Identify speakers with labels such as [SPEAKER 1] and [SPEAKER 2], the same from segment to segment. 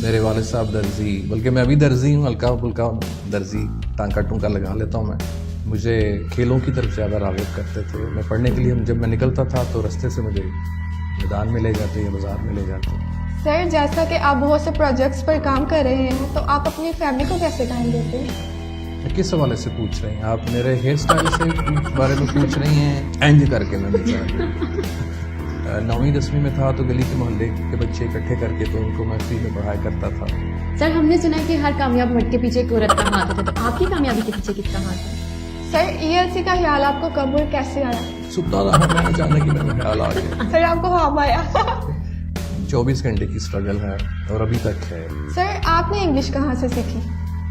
[SPEAKER 1] میرے والد صاحب درزی، بلکہ میں ابھی درزی ہوں، ہلکا پھلکا درزی، ٹانکا ٹونکا لگا لیتا ہوں میں. مجھے کھیلوں کی طرف زیادہ راغب کرتے تھے. میں پڑھنے کے لیے جب میں نکلتا تھا تو رستے سے مجھے میدان میں لے جاتے یا بازار میں لے جاتے.
[SPEAKER 2] سر جیسا کہ آپ بہت سے پروجیکٹس پر کام کر رہے ہیں تو آپ اپنی فیملی کو کیسے ٹائم دیتے ہیں؟
[SPEAKER 1] کس حوالے سے پوچھ رہی ہیں آپ؟ میرے ہیئر اسٹائل سے بارے میں پوچھ رہی ہیں؟ اینج کر کے میں بتا 9ویں 10ویں میں تھا تو گلی کے محلے کے بچے اکٹھے کر کے تو ان کو میں فری میں پڑھایا کرتا تھا.
[SPEAKER 3] سر ہم نے سنا ہے کہ ہر کامیاب مرد کے پیچھے ایک عورت کا ہاتھ ہوتا ہے، تو آپ کی کامیابی کے پیچھے کس کا ہاتھ ہے؟
[SPEAKER 2] سر ELC کا خیال آپ کو کب اور کیسے آیا؟
[SPEAKER 1] ستا رہا میں اچانک ہی میرا خیال آ گیا.
[SPEAKER 2] سر آپ کو خواب آیا؟
[SPEAKER 1] 24 گھنٹے کی اسٹرگل ہے اور ابھی تک ہے.
[SPEAKER 2] سر آپ نے انگلش کہاں سے سیکھی؟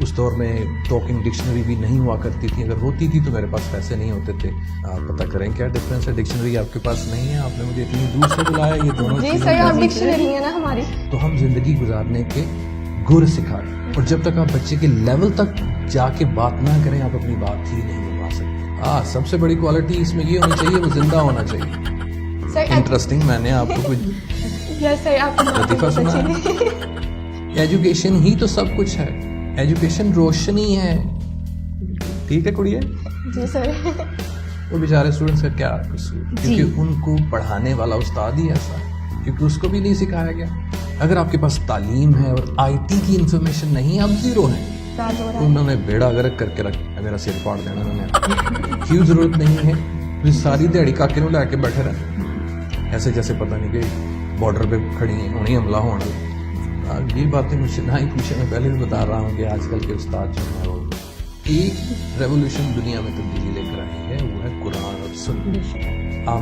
[SPEAKER 1] اس دور میں ٹاکنگ ڈکشنری بھی نہیں ہوا کرتی تھی، اگر ہوتی تھی تو میرے پاس پیسے نہیں ہوتے تھے. آپ پتہ کریں کیا ڈفرینس ہے. ڈکشنری آپ کے پاس نہیں ہے، آپ نے مجھے اتنی دور سے بلایا. یہ دونوں
[SPEAKER 2] جی
[SPEAKER 1] چیزیں
[SPEAKER 2] سر آپ ڈکشنری ہے نا ہماری.
[SPEAKER 1] تو ہم زندگی گزارنے کے گر سکھائیں، اور جب تک آپ بچے کے لیول تک جا کے بات نہ کریں آپ اپنی بات ہی نہیں منوا سکتے. سب سے بڑی کوالٹی اس میں یہ ہونی چاہیے، وہ زندہ ہونا چاہیے.
[SPEAKER 2] سر
[SPEAKER 1] انٹرسٹنگ. میں نے آپ کو کچھ
[SPEAKER 2] یس سر آپ
[SPEAKER 1] لطیفہ سنا. ایجوکیشن ہی تو سب کچھ ہے. ایجوکیشن روشنی ہے. ٹھیک ہے کڑیے؟
[SPEAKER 2] جی سر.
[SPEAKER 1] وہ بیچارے اسٹوڈنٹس کا کیا قصور، کیونکہ ان کو پڑھانے والا استاد ہی ایسا، کیونکہ اس کو بھی نہیں سکھایا گیا. اگر آپ کے پاس تعلیم ہے اور IT کی انفارمیشن نہیں، آپ زیرو ہیں. انہوں نے بیڑا غرق کر کے رکھا. میرا سر پاڑ دینا انہوں نے. کیوں ضرورت نہیں ہے؟ ساری دیہڑی کاکے نوں لے کے بیٹھے رہے ایسے جیسے پتہ نہیں کہ بارڈر پہ کھڑی ہیں، انہیں حملہ ہونا. یہ باتیں مجھ سے نہ ہی پوچھیں. میں پہلے بھی بتا رہا ہوں کہ آج کل کے استاد جو ہیں وہ ایک ریولیوشن دنیا میں تبدیلی لے کر آئی ہے، وہ ہے قرآن اور سنت.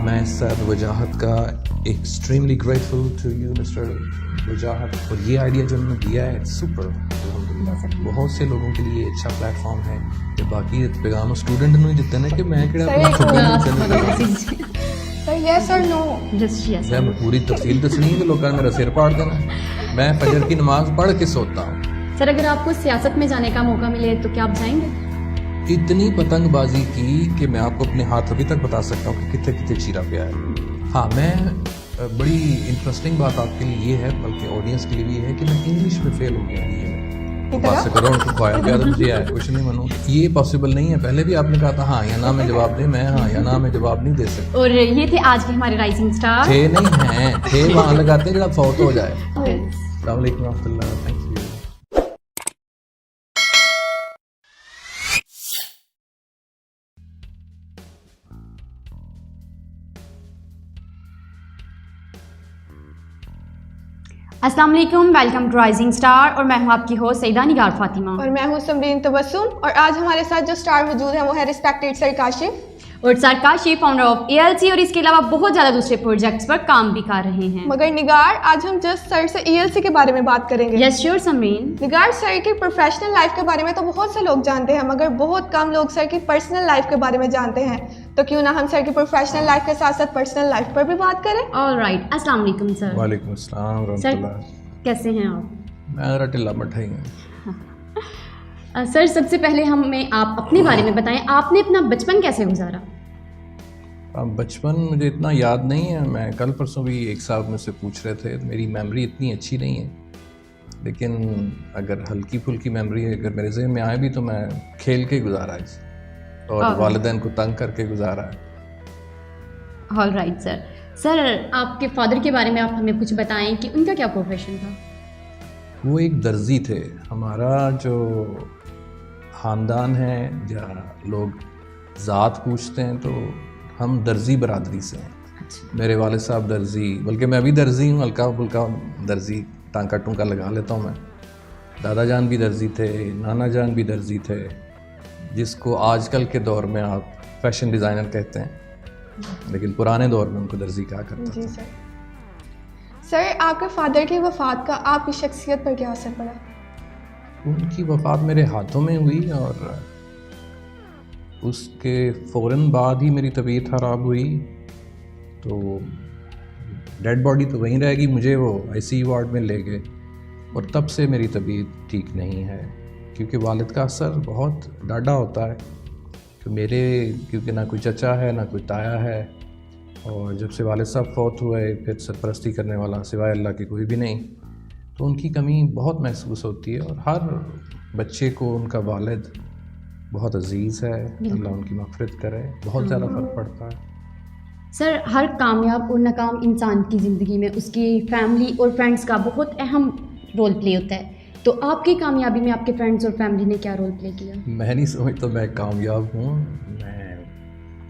[SPEAKER 1] میں سر وجاہت کا extremely grateful to you mister Wajahat. اور یہ آئیڈیا جو انہوں نے دیا ہے سپر الحمدللہ. بہت سے لوگوں کے لیے اچھا پلیٹ فارم ہے کہ باقی پیغام اسٹوڈنٹ نہیں دیتے نا کہ میں
[SPEAKER 2] یس اور نو.
[SPEAKER 1] میں پوری تفصیل دسنی ہے کہ لوگوں نے میرا سر پاڑ دینا. میں فجر کی نماز پڑھ کے سوتا ہوں.
[SPEAKER 3] سر اگر آپ کو سیاست میں جانے کا موقع ملے تو کیا آپ جائیں گے؟
[SPEAKER 1] اتنی پتنگ بازی کی کہ میں آپ کو اپنے ہاتھ ابھی تک بتا سکتا ہوں کہ کتنے کتنے چیرا پہ ہے. ہاں میں بڑی انٹرسٹنگ بات آپ کے لیے یہ ہے، بلکہ آڈینس کے لیے بھی یہ ہے کہ میں انگلش میں فیل ہو گیا. بات سے کرو ان کو کھوایا پیا تو مجھے آیا کچھ نہیں منوں. یہ پاسبل نہیں ہے. پہلے بھی آپ نے کہا تھا ہاں یا نہ میں جواب دیں. میں ہاں یا نہ میں جواب نہیں دے سکتا.
[SPEAKER 3] اور یہ تھے آج کے ہمارے رائزنگ اسٹار.
[SPEAKER 1] تھے نہیں ہیں، تھے وہاں لگاتے ہیں جب فوت ہو جائے. السلام علیکم ورحمۃ اللہ. Thank you.
[SPEAKER 3] السلام علیکم، ویلکم ٹو رائزنگ اسٹار، اور میں ہوں آپ کی ہوسٹ سیدہ نگار فاطمہ.
[SPEAKER 2] اور میں ہوں سمرین تبسم. اور آج ہمارے ساتھ جو اسٹار موجود ہیں وہ ہے رسپیکٹڈ سر کاشف.
[SPEAKER 3] اور سر کاشف فاؤنڈر آف ELC، اور اس کے علاوہ بہت زیادہ دوسرے پروجیکٹس پر کام بھی کر رہے ہیں.
[SPEAKER 2] مگر نگار آج ہم جسٹ سر سے ELC کے بارے میں بات کریں گے.
[SPEAKER 3] یس شیور سمرین.
[SPEAKER 2] نگار سر کی پروفیشنل لائف کے بارے میں تو بہت سے لوگ جانتے ہیں، مگر بہت کم لوگ سر کی پرسنل لائف کے بارے میں جانتے ہیں. تو کیوں نہ ہم سر کی پروفیشنل لائف کے ساتھ ساتھ پرسنل لائف پر بھی بات کریں.
[SPEAKER 3] All right. السلام علیکم سر.
[SPEAKER 1] وعلیکم السلام ورحمۃ اللہ.
[SPEAKER 3] کیسے ہیں آپ؟
[SPEAKER 1] میں ذرا ٹلا مٹھا ہی ہوں.
[SPEAKER 3] سر سب سے پہلے ہمیں آپ اپنے بارے میں بتائیں، آپ نے اپنا بچپن کیسے گزارا؟
[SPEAKER 1] بچپن مجھے اتنا یاد نہیں ہے. میں کل پرسوں بھی ایک صاحب مجھ سے پوچھ رہے تھے. میری میموری اتنی اچھی نہیں ہے، لیکن اگر ہلکی پھلکی میموری اگر میرے ذہن میں آئے بھی تو میں کھیل کے گزارا ہے اور والدین کو تنگ کر کے گزارا ہے.
[SPEAKER 3] All right sir. سر آپ کے فادر کے بارے میں آپ ہمیں کچھ بتائیں کہ ان کا کیا پروفیشن تھا؟
[SPEAKER 1] وہ ایک درزی تھے. ہمارا جو خاندان ہے یا لوگ ذات پوچھتے ہیں تو ہم درزی برادری سے ہیں. میرے والد صاحب درزی، بلکہ میں ابھی درزی ہوں، ہلکا پھلکا درزی، ٹانکا ٹونکا لگا لیتا ہوں میں. دادا جان بھی درزی تھے، نانا جان بھی درزی تھے، جس کو آج کل کے دور میں آپ فیشن ڈیزائنر کہتے ہیں، لیکن پرانے دور میں ان کو درزی کہا کرتا تھا.
[SPEAKER 2] جی سر. سر آپ کے فادر کی وفات کا آپ کی شخصیت پر کیا اثر پڑا؟
[SPEAKER 1] ان کی وفات میرے ہاتھوں میں ہوئی اور اس کے فوراً بعد ہی میری طبیعت خراب ہوئی. تو ڈیڈ باڈی تو وہیں رہے گی، مجھے وہ ICU وارڈ میں لے گئے اور تب سے میری طبیعت ٹھیک نہیں ہے. کیونکہ والد کا اثر بہت ڈاڈا ہوتا ہے کہ کیونکہ نہ کوئی چچا ہے نہ کوئی تایا ہے، اور جب سے والد صاحب فوت ہوئے پھر سرپرستی کرنے والا سوائے اللہ کے کوئی بھی نہیں. تو ان کی کمی بہت محسوس ہوتی ہے. اور ہر بچے کو ان کا والد بہت عزیز ہے, اللہ ان کی مغفرت کرے, بہت زیادہ فرق پڑتا ہے.
[SPEAKER 3] سر ہر کامیاب اور ناکام انسان کی زندگی میں اس کی فیملی اور فرینڈس کا بہت اہم رول پلے ہوتا ہے. تو آپ کی کامیابی میں آپ کے فرینڈس اور فیملی نے کیا رول پلے کیا؟
[SPEAKER 1] میں نہیں سمجھتا میں کامیاب ہوں, میں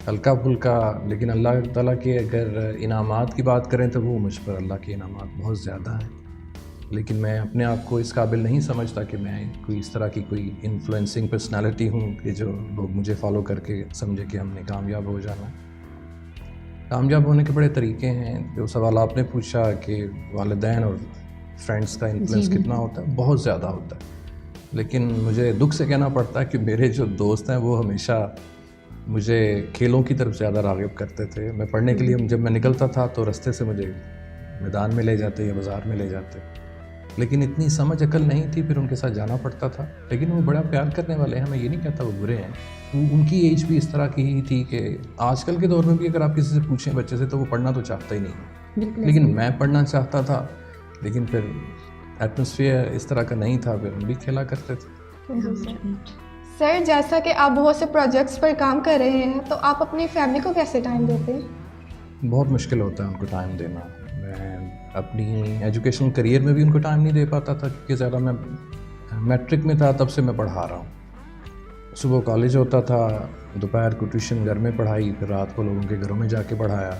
[SPEAKER 1] ہلکا پھلکا, لیکن اللہ تعالیٰ کے اگر انعامات کی بات کریں تو وہ مجھ پر اللہ کے انعامات بہت زیادہ ہیں. لیکن میں اپنے آپ کو اس قابل نہیں سمجھتا کہ میں کوئی اس طرح کی کوئی انفلوئنسنگ پرسنالٹی ہوں کہ جو لوگ مجھے فالو کر کے سمجھے کہ ہم نے کامیاب ہو جانا. کامیاب ہونے کے بڑے طریقے ہیں. جو سوال آپ نے پوچھا کہ والدین اور فرینڈس کا انفلوئنس کتنا ہوتا ہے, بہت زیادہ ہوتا ہے. لیکن مجھے دکھ سے کہنا پڑتا ہے کہ میرے جو دوست ہیں وہ ہمیشہ مجھے کھیلوں کی طرف زیادہ راغب کرتے تھے. میں پڑھنے کے لیے جب میں نکلتا تھا تو رستے سے مجھے میدان میں لے جاتے یا بازار میں لے جاتے, لیکن اتنی سمجھ عقل نہیں تھی, پھر ان کے ساتھ جانا پڑتا تھا. لیکن وہ بڑا پیار کرنے والے ہیں, میں یہ نہیں کہتا وہ برے ہیں. ان کی ایج بھی اس طرح کی ہی تھی کہ آج کل کے دور میں بھی اگر آپ کسی سے پوچھیں بچے سے تو وہ پڑھنا تو چاہتا ہی نہیں, لیکن میں پڑھنا چاہتا تھا. لیکن پھر ایٹماسفیئر اس طرح کا نہیں تھا, پھر ہم بھی کھیلا کرتے تھے.
[SPEAKER 2] سر جیسا کہ آپ بہت سے پروجیکٹس پر کام کر رہے ہیں تو آپ اپنی فیملی کو کیسے ٹائم دیتے ہیں؟
[SPEAKER 1] بہت مشکل ہوتا ہے ان کو ٹائم دینا. میں اپنی ایجوکیشن کریئر میں بھی ان کو ٹائم نہیں دے پاتا تھا, کیونکہ زیادہ میں میٹرک میں تھا تب سے میں پڑھا رہا ہوں. صبح کالج ہوتا تھا, دوپہر کو ٹیوشن گھر میں پڑھائی, پھر رات کو لوگوں کے گھروں میں جا کے پڑھایا,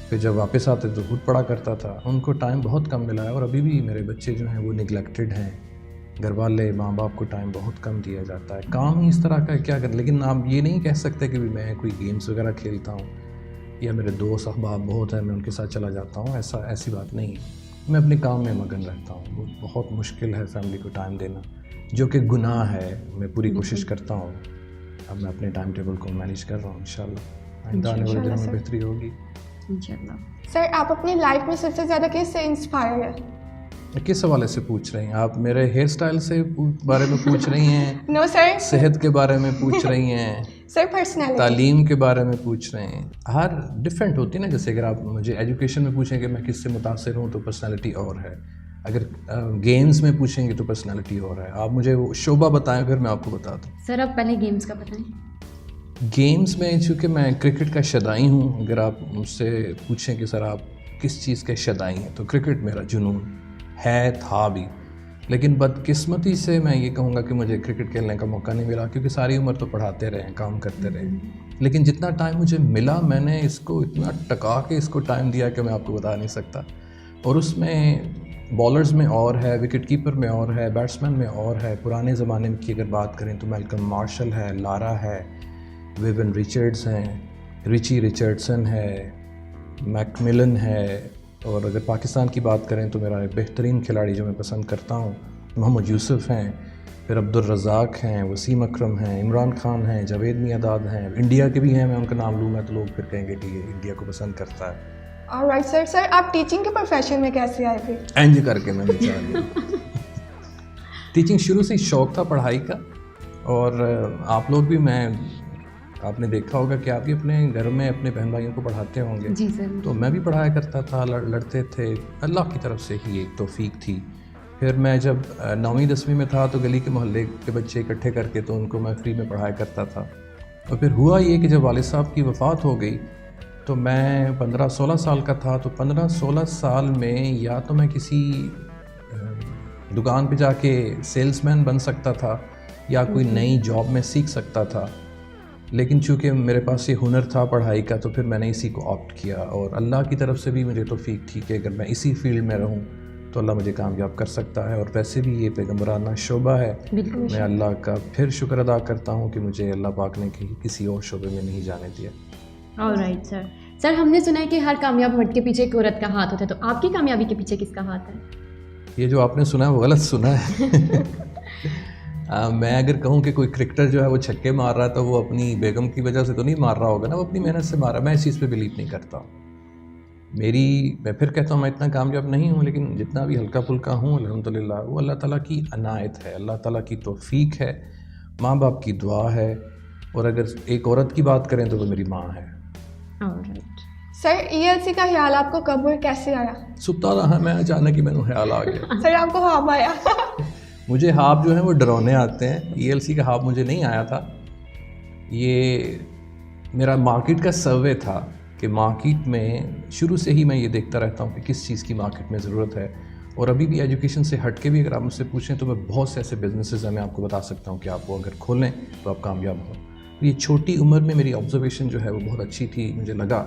[SPEAKER 1] پھر جب واپس آتے تو خود پڑھا کرتا تھا. ان کو ٹائم بہت کم ملا ہے, اور ابھی بھی میرے بچے جو ہیں وہ نگلیکٹڈ ہیں. گھر والے ماں باپ کو ٹائم بہت کم دیا جاتا ہے. کام ہی اس طرح کا کیا کر, لیکن آپ یہ نہیں کہہ سکتے کہ میں کوئی گیمز وغیرہ کھیلتا ہوں یا میرے دوست احباب بہت ہیں میں ان کے ساتھ چلا جاتا ہوں, ایسی بات نہیں. میں اپنے کام میں مگن رہتا ہوں. وہ بہت مشکل ہے فیملی کو ٹائم دینا, جو کہ گناہ ہے. میں پوری کوشش کرتا ہوں, اب میں اپنے ٹائم ٹیبل کو مینیج کر رہا ہوں. انشاءاللہ آئندہ آنے والے دنوں میں بہتری ہوگی
[SPEAKER 3] انشاءاللہ.
[SPEAKER 2] سر آپ اپنی لائف میں سب سے زیادہ کس سے انسپائر ہیں؟
[SPEAKER 1] کس حوالے سے پوچھ رہی ہیں آپ؟ میرے ہیئر سٹائل سے بارے میں پوچھ رہی ہیں؟
[SPEAKER 2] نو سر.
[SPEAKER 1] صحت کے بارے میں پوچھ رہی ہیں؟
[SPEAKER 2] سر پرسنالٹی.
[SPEAKER 1] تعلیم کے بارے میں پوچھ رہے ہیں؟ ہر ڈفرینٹ ہوتی ہے نا. جیسے اگر آپ مجھے ایجوکیشن میں پوچھیں کہ میں کس سے متاثر ہوں تو پرسنالٹی اور ہے. اگر گیمز میں پوچھیں گے تو پرسنالٹی اور ہے. آپ مجھے وہ شعبہ بتائیں پھر میں آپ کو بتا دوں.
[SPEAKER 3] سر آپ پہلے گیمز کا بتائیں.
[SPEAKER 1] گیمز میں چونکہ میں کرکٹ کا شدائی ہوں, اگر آپ مجھ سے پوچھیں کہ سر آپ کس چیز کے شدائی ہیں تو کرکٹ میرا جنون ہے, تھا بھی. لیکن بدقسمتی سے میں یہ کہوں گا کہ مجھے کرکٹ کھیلنے کا موقع نہیں ملا, کیونکہ ساری عمر تو پڑھاتے رہے, کام کرتے رہے. لیکن جتنا ٹائم مجھے ملا میں نے اس کو اتنا ٹکا کے اس کو ٹائم دیا کہ میں آپ کو بتا نہیں سکتا. اور اس میں بالرز میں اور ہے, وکٹ کیپر میں اور ہے, بیٹسمین میں اور ہے. پرانے زمانے کی اگر بات کریں تو میلکم مارشل ہے, لارا ہے, ویون ریچرڈز ہیں, ریچی ریچرڈسن ہے, میک ملن ہے. اور اگر پاکستان کی بات کریں تو میرا بہترین کھلاڑی جو میں پسند کرتا ہوں محمد یوسف ہیں, پھر عبدالرزاق ہیں, وسیم اکرم ہیں, عمران خان ہیں, جاوید میاں ہیں. انڈیا کے بھی ہیں, میں ان کا نام لوں گا تو لوگ پھر کہیں گے کہ یہ انڈیا کو پسند کرتا ہے.
[SPEAKER 2] All right sir. سر آپ ٹیچنگ کے پروفیشن میں کیسے آئے تھے؟
[SPEAKER 1] اینج کر کے میں نے چاہ لیا. ٹیچنگ شروع سے شوق تھا پڑھائی کا. اور آپ لوگ بھی, آپ نے دیکھا ہوگا کہ آپ بھی اپنے گھر میں اپنے بہن بھائیوں کو پڑھاتے ہوں گے.
[SPEAKER 3] جی سر. تو
[SPEAKER 1] میں بھی پڑھایا کرتا تھا, لڑتے تھے. اللہ کی طرف سے ہی ایک توفیق تھی. پھر میں جب 9ویں 10ویں میں تھا تو گلی کے محلے کے بچے اکٹھے کر کے تو ان کو میں فری میں پڑھایا کرتا تھا. اور پھر ہوا یہ کہ جب والد صاحب کی وفات ہو گئی تو میں 15-16 سال کا تھا. تو 15-16 سال میں یا تو میں کسی دکان پہ جا کے سیلس مین بن سکتا تھا یا کوئی نئی جاب میں سیکھ سکتا تھا. لیکن چونکہ میرے پاس یہ ہنر تھا پڑھائی کا تو پھر میں نے اسی کو آپٹ کیا. اور اللہ کی طرف سے بھی مجھے توفیق تھی کہ اگر میں اسی فیلڈ میں رہوں تو اللہ مجھے کامیاب کر سکتا ہے. اور ویسے بھی یہ پیغمبرانہ شعبہ ہے. میں اللہ کا پھر شکر ادا کرتا ہوں کہ مجھے اللہ پاک نے کسی اور شعبے میں نہیں جانے دیا.
[SPEAKER 3] All right sir. سر ہم نے سنا ہے کہ ہر کامیاب مرد کے پیچھے ایک عورت کا ہاتھ ہوتا ہے, تو آپ کی کامیابی کے پیچھے کس کا ہاتھ ہے؟
[SPEAKER 1] یہ جو آپ نے سنا ہے وہ غلط سنا ہے. میں اگر کہوں کہ کوئی کرکٹر جو ہے وہ چھکے مار رہا ہے تو وہ اپنی بیگم کی وجہ سے تو نہیں مار رہا ہوگا نا, وہ اپنی محنت سے مار رہا ہے. میں اس چیز پہ بلیو نہیں کرتا. میں پھر کہتا ہوں میں اتنا کامیاب نہیں ہوں, لیکن جتنا بھی ہلکا پھلکا ہوں الحمدللہ وہ اللہ تعالیٰ کی عنایت ہے, اللہ تعالیٰ کی توفیق ہے, ماں باپ کی دعا ہے. اور اگر ایک عورت کی بات کریں تو وہ میری ماں ہے.
[SPEAKER 2] سر ELC کا خیال آپ کو کب اور کیسے آیا؟
[SPEAKER 1] ستا رہا میں اچانک ہی میں خیال آ گیا.
[SPEAKER 2] سر آپ کو خواب آیا؟
[SPEAKER 1] مجھے خواب جو ہیں وہ ڈرونے آتے ہیں. ELC کا خواب مجھے نہیں آیا تھا. یہ میرا مارکیٹ کا سروے تھا کہ مارکیٹ میں شروع سے ہی میں یہ دیکھتا رہتا ہوں کہ کس چیز کی مارکیٹ میں ضرورت ہے. اور ابھی بھی ایجوکیشن سے ہٹ کے بھی اگر آپ مجھ سے پوچھیں تو میں بہت سے ایسے بزنسز ہیں میں آپ کو بتا سکتا ہوں کہ آپ وہ اگر کھولیں تو آپ کامیاب ہوں. یہ چھوٹی عمر میں میری آبزرویشن جو ہے وہ بہت اچھی تھی. مجھے لگا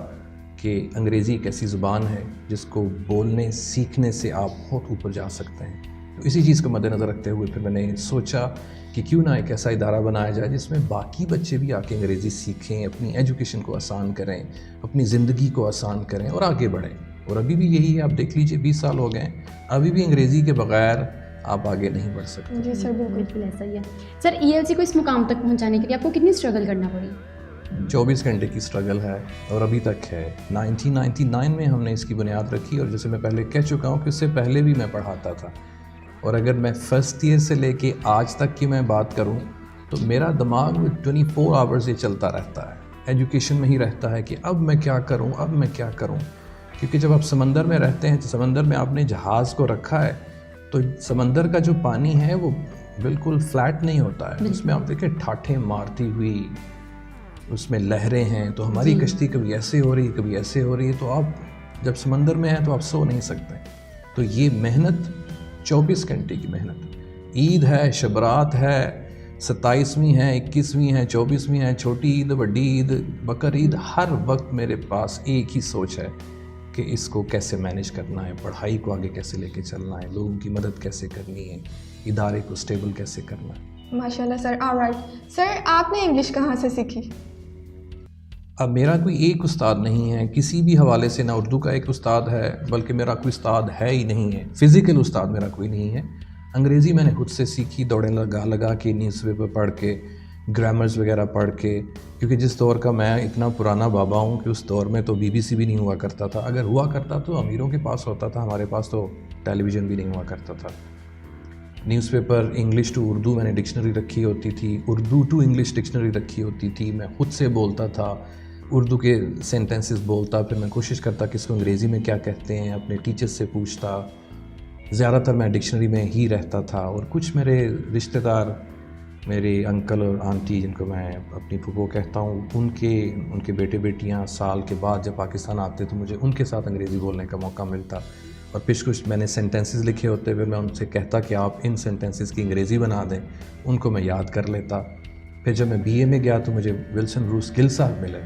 [SPEAKER 1] کہ انگریزی ایک ایسی زبان ہے جس کو بولنے سیکھنے سے آپ بہت اوپر جا سکتے ہیں. تو اسی چیز کو مد نظر رکھتے ہوئے پھر میں نے سوچا کہ کیوں نہ ایک ایسا ادارہ بنایا جائے جس میں باقی بچے بھی آ کے انگریزی سیکھیں, اپنی ایجوکیشن کو آسان کریں, اپنی زندگی کو آسان کریں اور آگے بڑھیں. اور ابھی بھی یہی ہے, آپ دیکھ لیجئے 20 سال ہو گئے ہیں, ابھی بھی انگریزی کے بغیر آپ آگے نہیں بڑھ سکتے.
[SPEAKER 2] جی سر
[SPEAKER 3] بالکل ایسا ہی ہے. سر ELC کو اس مقام تک پہنچانے کے لیے آپ کو کتنی اسٹرگل کرنا پڑی؟
[SPEAKER 1] 24 گھنٹے کی اسٹرگل ہے اور ابھی تک ہے. 1999 میں ہم نے اس کی بنیاد رکھی اور جیسے میں پہلے کہہ چکا ہوں کہ اس سے پہلے بھی میں پڑھاتا تھا. اور اگر میں فرسٹ ایئر سے لے کے آج تک کی میں بات کروں تو میرا دماغ 24 آورز یہ چلتا رہتا ہے, ایجوکیشن میں ہی رہتا ہے کہ اب میں کیا کروں, اب میں کیا کروں. کیونکہ جب آپ سمندر میں رہتے ہیں تو سمندر میں آپ نے جہاز کو رکھا ہے تو سمندر کا جو پانی ہے وہ بالکل فلیٹ نہیں ہوتا ہے. اس میں آپ دیکھیں ٹھاٹھیں مارتی ہوئی اس میں لہریں ہیں, تو ہماری کشتی کبھی ایسے ہو رہی ہے کبھی ایسے ہو رہی ہے, تو آپ جب سمندر میں ہیں تو آپ سو نہیں سکتے. تو یہ محنت 24 گھنٹے کی محنت. عید ہے, شبرات ہے, 27ویں ہے, 21ویں ہے, 24ویں ہے, چھوٹی عید, بڑی عید, بقر عید, ہر وقت میرے پاس ایک ہی سوچ ہے کہ اس کو کیسے مینیج کرنا ہے, پڑھائی کو آگے کیسے لے کے چلنا ہے, لوگوں کی مدد کیسے کرنی ہے, ادارے کو سٹیبل کیسے کرنا ہے.
[SPEAKER 2] ماشاءاللہ سر. آلرائٹ سر, آپ نے انگلش کہاں سے سیکھی؟
[SPEAKER 1] اب میرا کوئی ایک استاد نہیں ہے کسی بھی حوالے سے, نہ اردو کا ایک استاد ہے بلکہ میرا کوئی استاد ہے ہی نہیں ہے, فزیکل استاد میرا کوئی نہیں ہے. انگریزی میں نے خود سے سیکھی, دوڑیں لگا کے, نیوز پیپر پڑھ کے, گرامرز وغیرہ پڑھ کے. کیونکہ جس دور کا میں اتنا پرانا بابا ہوں کہ اس دور میں تو BBC بھی نہیں ہوا کرتا تھا, اگر ہوا کرتا تو امیروں کے پاس ہوتا تھا, ہمارے پاس تو ٹیلی ویژن بھی نہیں ہوا کرتا تھا. Newspaper English to Urdu میں نے ڈکشنری رکھی ہوتی تھی, اردو ٹو انگلش ڈکشنری رکھی ہوتی تھی. میں خود سے بولتا تھا, اردو کے سینٹنسز بولتا, پھر میں کوشش کرتا کہ اس کو انگریزی میں کیا کہتے ہیں, اپنے ٹیچر سے پوچھتا. زیادہ تر میں ڈکشنری میں ہی رہتا تھا. اور کچھ میرے رشتہ دار, میرے انکل اور آنٹی جن کو میں اپنی پھوپھو کہتا ہوں, ان کے بیٹے بیٹیاں سال کے بعد جب پاکستان آتے تو مجھے ان کے ساتھ انگریزی بولنے کا موقع ملتا. اور کچھ میں نے سینٹنسز لکھے ہوتے ہوئے میں ان سے کہتا کہ آپ ان سینٹنسز کی انگریزی بنا دیں, ان کو میں یاد کر لیتا. پھر جب میں BA میں گیا تو مجھے ولسن روس گل صاحب ملے,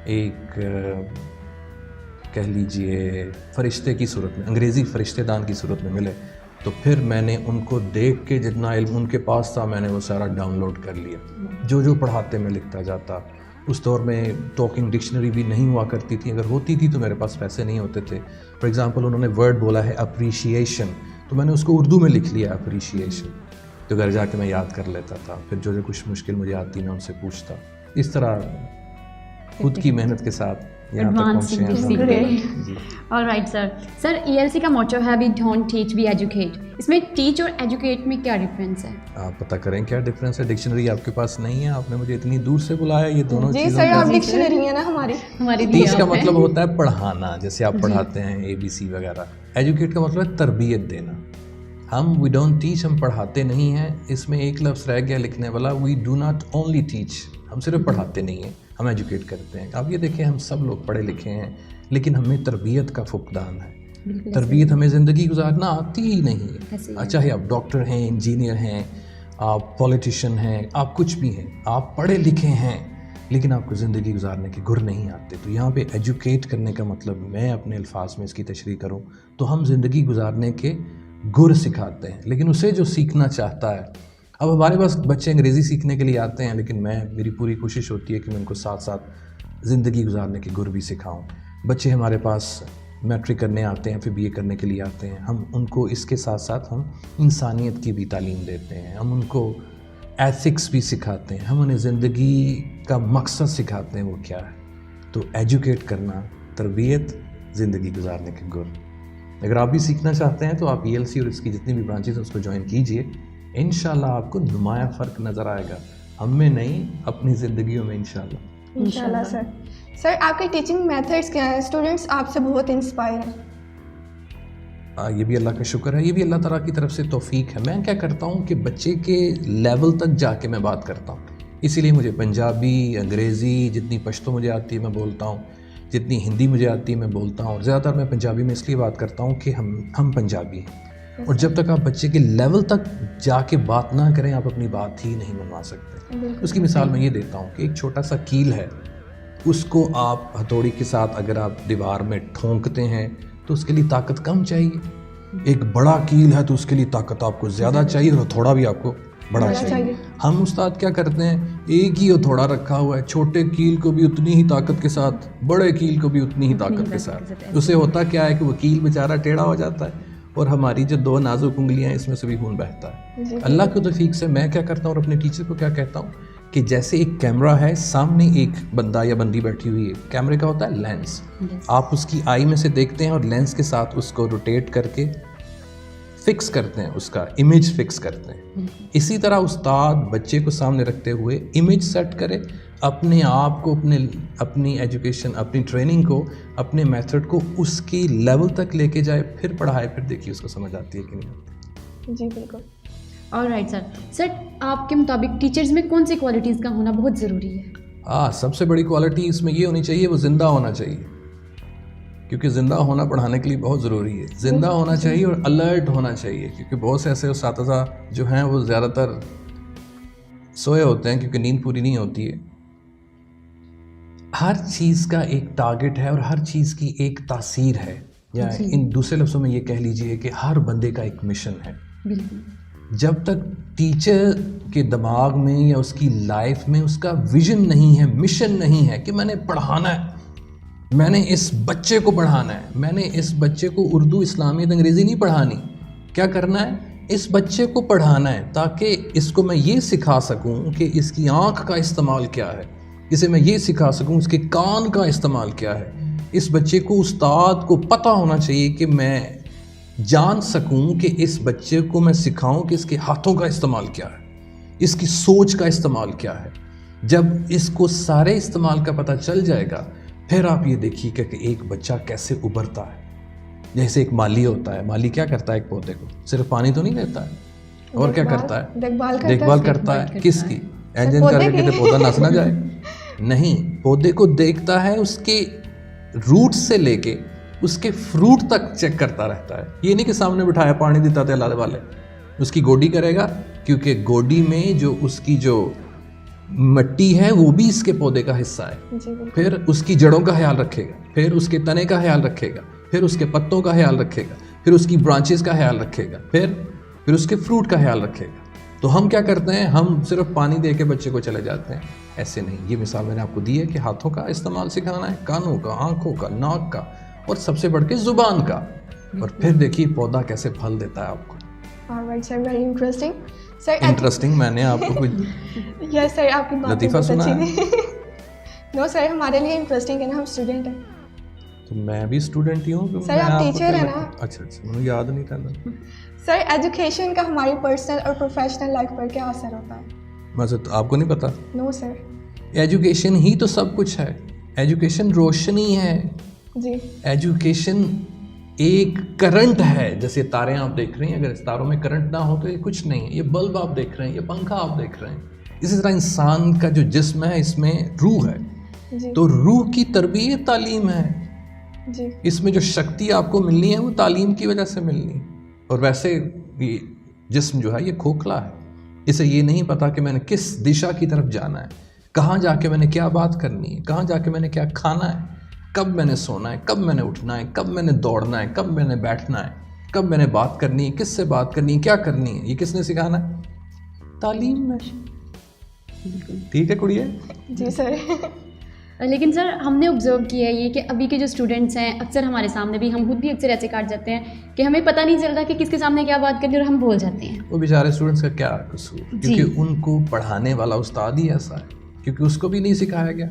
[SPEAKER 1] ایک کہہ لیجئے فرشتے کی صورت میں, انگریزی فرشتے دان کی صورت میں ملے. تو پھر میں نے ان کو دیکھ کے جتنا علم ان کے پاس تھا میں نے وہ سارا ڈاؤن لوڈ کر لیا. جو پڑھاتے میں لکھتا جاتا. اس دور میں ٹاکنگ ڈکشنری بھی نہیں ہوا کرتی تھی, اگر ہوتی تھی تو میرے پاس پیسے نہیں ہوتے تھے. فار ایگزامپل انہوں نے ورڈ بولا ہے اپریشیشن, تو میں نے اس کو اردو میں لکھ لیا اپریشیشن, تو گھر جا کے میں یاد کر لیتا تھا. پھر جو کچھ مشکل مجھے آتی میں ان سے پوچھتا. اس طرح خود کی محنت کے ساتھ یہاں تک پہنچے ہیں.
[SPEAKER 3] Alright sir. سر ELC کا موٹو ہے we don't teach we educate. اس میں ٹیچ اور ایجوکیٹ میں کیا ڈفرینس ہے؟
[SPEAKER 1] آپ پتہ کریں کیا ڈفرینس ہے. ڈکشنری آپ کے پاس نہیں ہے, آپ نے مجھے اتنی دور سے بلایا, یہ دونوں
[SPEAKER 2] جی
[SPEAKER 1] چیزیں.
[SPEAKER 2] سر, آپ ڈکشنری ہیں نا ہماری.
[SPEAKER 1] ٹیچ کا مطلب ہوتا ہے پڑھانا, جیسے آپ پڑھاتے ہیں ABC وغیرہ. ایجوکیٹ کا مطلب ہے تربیت دینا. ہم وی ڈونٹ ٹیچ, ہم پڑھاتے نہیں ہیں. اس میں ایک لفظ رہ گیا لکھنے والا, we do not only teach. ہم صرف پڑھاتے نہیں ہیں, ہم ایجوکیٹ کرتے ہیں. آپ یہ دیکھیں ہم سب لوگ پڑھے لکھے ہیں لیکن ہمیں تربیت کا فقدان ہے. تربیت ہمیں زندگی گزارنا آتی ہی نہیں ہے. چاہے آپ ڈاکٹر ہیں, انجینئر ہیں, آپ پولیٹیشین ہیں, آپ کچھ بھی ہیں, آپ پڑھے لکھے ہیں لیکن آپ کو زندگی گزارنے کے گر نہیں آتے. تو یہاں پہ ایجوکیٹ کرنے کا مطلب میں اپنے الفاظ میں اس کی تشریح کروں تو ہم زندگی گزارنے کے گر سکھاتے ہیں. لیکن اسے جو سیکھنا چاہتا ہے, اب ہمارے پاس بچے انگریزی سیکھنے کے لیے آتے ہیں لیکن میری پوری کوشش ہوتی ہے کہ میں ان کو ساتھ ساتھ زندگی گزارنے کے گر بھی سکھاؤں. بچے ہمارے پاس میٹرک کرنے آتے ہیں, پھر BA کرنے کے لیے آتے ہیں, ہم ان کو اس کے ساتھ ساتھ ہم انسانیت کی بھی تعلیم دیتے ہیں, ہم ان کو ایتھکس بھی سکھاتے ہیں, ہم انہیں زندگی کا مقصد سکھاتے ہیں وہ کیا ہے. تو ایجوکیٹ کرنا, تربیت, زندگی گزارنے کے گر. اگر آپ بھی سیکھنا چاہتے ہیں تو آپ ELC اور اس کی جتنی بھی برانچز ہیں اس کو جوائن کیجئے. انشاءاللہ آپ کو نمایاں فرق نظر آئے گا, ہم میں نہیں اپنی زندگیوں میں انشاءاللہ
[SPEAKER 2] سر. سر آپ کے ٹیچنگ میتھڈس کیا ہیں؟ اسٹوڈنٹس آپ سے بہت انسپائر ہیں.
[SPEAKER 1] یہ بھی اللہ کا شکر ہے, یہ بھی اللہ تعالیٰ کی طرف سے توفیق ہے. میں کیا کرتا ہوں کہ بچے کے لیول تک جا کے میں بات کرتا ہوں, اسی لیے مجھے پنجابی, انگریزی, جتنی پشتو مجھے آتی ہے میں بولتا ہوں, جتنی ہندی مجھے آتی ہے میں بولتا ہوں, اور زیادہ تر میں پنجابی میں اس لیے بات کرتا ہوں کہ ہم پنجابی ہیں, اور جب تک آپ بچے کے لیول تک جا کے بات نہ کریں آپ اپنی بات ہی نہیں منوا سکتے. اس کی مثال میں یہ دیتا ہوں کہ ایک چھوٹا سا کیل ہے, اس کو آپ ہتھوڑی کے ساتھ اگر آپ دیوار میں ٹھونکتے ہیں تو اس کے لیے طاقت کم چاہیے. ایک بڑا کیل ہے تو اس کے لیے طاقت آپ کو زیادہ چاہیے, اور تھوڑا بھی آپ کو بڑا چاہیے. ہم استاد کیا کرتے ہیں, ایک ہی تھوڑا رکھا ہوا ہے, چھوٹے کیل کو بھی اتنی ہی طاقت کے ساتھ, بڑے کیل کو بھی اتنی ہی طاقت کے ساتھ. اسے ہوتا کیا ہے کہ وہ کیل بیچارہ ٹیڑھا ہو جاتا ہے, اور ہماری جو 2 نازک انگلیاں ہیں اس میں سے بھی خون بہتا ہے. اللہ کی توفیق سے میں کیا کرتا ہوں اور اپنے ٹیچر کو کیا کہتا ہوں کہ جیسے ایک کیمرہ ہے, سامنے ایک بندہ یا بندی بیٹھی ہوئی ہے, کیمرے کا ہوتا ہے لینس, آپ اس کی آئی میں سے دیکھتے ہیں اور لینس کے ساتھ اس کو روٹیٹ کر کے فکس کرتے ہیں, اس کا امیج فکس کرتے ہیں. اسی طرح استاد بچے کو سامنے رکھتے ہوئے امیج سیٹ کرے, اپنے آپ کو, اپنی ایجوکیشن, اپنی ٹریننگ کو, اپنے میتھڈ کو اس کی لیول تک لے کے جائے, پھر پڑھائے, پھر دیکھیے اس کو سمجھ آتی ہے کہ نہیں آتی.
[SPEAKER 2] جی بالکل.
[SPEAKER 3] All right sir. سر آپ کے مطابق ٹیچرز میں کون سی کوالٹیز کا ہونا بہت ضروری ہے؟
[SPEAKER 1] سب سے بڑی کوالٹی اس میں یہ ہونی چاہیے, وہ زندہ ہونا چاہیے, کیونکہ زندہ ہونا پڑھانے کے لیے بہت ضروری ہے. زندہ ہونا چاہیے اور الرٹ ہونا چاہیے, کیونکہ بہت سے ایسے اساتذہ جو ہیں وہ زیادہ تر سوئے ہوتے ہیں کیونکہ نیند پوری نہیں ہوتی ہے. ہر چیز کا ایک ٹارگٹ ہے اور ہر چیز کی ایک تاثیر ہے, یا ان دوسرے لفظوں میں یہ کہہ لیجئے کہ ہر بندے کا ایک مشن ہے.
[SPEAKER 3] بالکل.
[SPEAKER 1] جب تک ٹیچر کے دماغ میں یا اس کی لائف میں اس کا ویژن نہیں ہے, مشن نہیں ہے کہ میں نے پڑھانا ہے, میں نے اس بچے کو پڑھانا ہے, میں نے اس بچے کو اردو, اسلامیت, انگریزی نہیں پڑھانی, کیا کرنا ہے, اس بچے کو پڑھانا ہے تاکہ اس کو میں یہ سکھا سکوں کہ اس کی آنکھ کا استعمال کیا ہے, اسے میں یہ سکھا سکوں اس کے کان کا استعمال کیا ہے. اس بچے کو, استاد کو پتہ ہونا چاہیے کہ میں جان سکوں کہ اس بچے کو میں سکھاؤں کہ اس کے ہاتھوں کا استعمال کیا ہے, اس کی سوچ کا استعمال کیا ہے. جب اس کو سارے استعمال کا پتہ چل جائے گا, پھر آپ یہ دیکھیے کہ ایک بچہ کیسے ابھرتا ہے. جیسے ایک مالی ہوتا ہے, مالی کیا کرتا ہے, ایک پودے کو صرف پانی تو نہیں دیتا ہے, اور کیا کرتا ہے, دیکھ بھال کرتا ہے. کس کی؟ انجن کر کے پودا نس نہ جائے. نہیں, پودے کو دیکھتا ہے, اس کے روٹ سے لے کے اس کے فروٹ تک چیک کرتا رہتا ہے. یہ نہیں کہ سامنے بٹھایا پانی دیتا تھے اللہ والے, اس کی گوڈی کرے گا, کیونکہ گوڈی میں جو اس کی جو مٹی ہے وہ بھی اس کے پودے کا حصہ ہے. پھر اس کی جڑوں کا خیال رکھے گا, پھر اس کے تنے کا خیال رکھے گا, پھر اس کے پتوں کا خیال رکھے گا, پھر اس کی برانچز کا خیال رکھے گا, پھر اس کے فروٹ کا خیال رکھے گا. تو ہم کیا کرتے ہیں, ہم صرف پانی دے کے بچے کو چلے جاتے ہیں. ایسے نہیں. یہ مثال میں نے آپ کو دی ہے کہ ہاتھوں کا استعمال سکھانا ہے, کانوں کا, آنکھوں کا, ناک کا, اور سب سے بڑھ کے زبان کا, اور پھر دیکھیے پودا کیسے پھل دیتا ہے آپ کو. انٹرسٹنگ. میں نے آپ کو کوئی
[SPEAKER 2] یس سر, آپ کی بات
[SPEAKER 1] لطیفہ سنا ہے؟
[SPEAKER 2] نو سر, ہمارے لیے انٹرسٹنگ ہے نا, ہم اسٹوڈنٹ ہیں.
[SPEAKER 1] تو میں بھی اسٹوڈنٹ ہی ہوں.
[SPEAKER 2] سر آپ ٹیچر ہیں نا.
[SPEAKER 1] اچھا, مجھے یاد نہیں کرنا.
[SPEAKER 2] سر ایجوکیشن کا ہماری پرسنل اور پروفیشنل لائف پر کیا اثر ہوتا ہے؟
[SPEAKER 1] ویسے آپ کو نہیں پتا؟
[SPEAKER 2] نو سر. ایجوکیشن
[SPEAKER 1] ہی تو سب کچھ ہے. ایجوکیشن روشنی ہے.
[SPEAKER 2] جی. ایجوکیشن
[SPEAKER 1] ایک کرنٹ ہے. جیسے تارے آپ دیکھ رہے ہیں, اگر اس تاروں میں کرنٹ نہ ہو تو یہ کچھ نہیں ہے. یہ بلب آپ دیکھ رہے ہیں, یہ پنکھا آپ دیکھ رہے ہیں. اسی طرح انسان کا جو جسم ہے اس میں روح ہے. تو روح کی تربیت تعلیم ہے. اس میں جو شکتی آپ کو ملنی ہے وہ تعلیم کی وجہ سے ملنی. اور ویسے یہ جسم جو ہے یہ کھوکھلا ہے, اسے یہ نہیں پتا کہ میں نے کس دشا کی طرف جانا ہے, کہاں جا کے میں نے کیا بات کرنی ہے, کہاں جا کے میں نے کیا کھانا ہے, کب میں نے سونا ہے, کب میں نے اٹھنا ہے, کب میں نے دوڑنا ہے, کب میں نے بیٹھنا ہے, کب میں نے بات کرنی ہے, کس سے بات کرنی ہے, کیا کرنی ہے. یہ کس نے سکھانا ہے؟ تعلیم میں. ٹھیک ہے کڑیے.
[SPEAKER 2] جی سر.
[SPEAKER 3] لیکن سر ہم نے آبزرو کیا ہے یہ کہ ابھی کے جو اسٹوڈنٹس ہیں, اکثر ہمارے سامنے بھی, ہم خود بھی اکثر ایسے کاٹ جاتے ہیں کہ ہمیں پتہ نہیں چلتا کہ کس کے سامنے کیا بات کرنی, اور ہم بول جاتے ہیں.
[SPEAKER 1] وہ بیچارے اسٹوڈنٹس کا کیا قصور, کیونکہ ان کو پڑھانے والا استاد ہی ایسا ہے, کیونکہ اس کو بھی نہیں سکھایا گیا,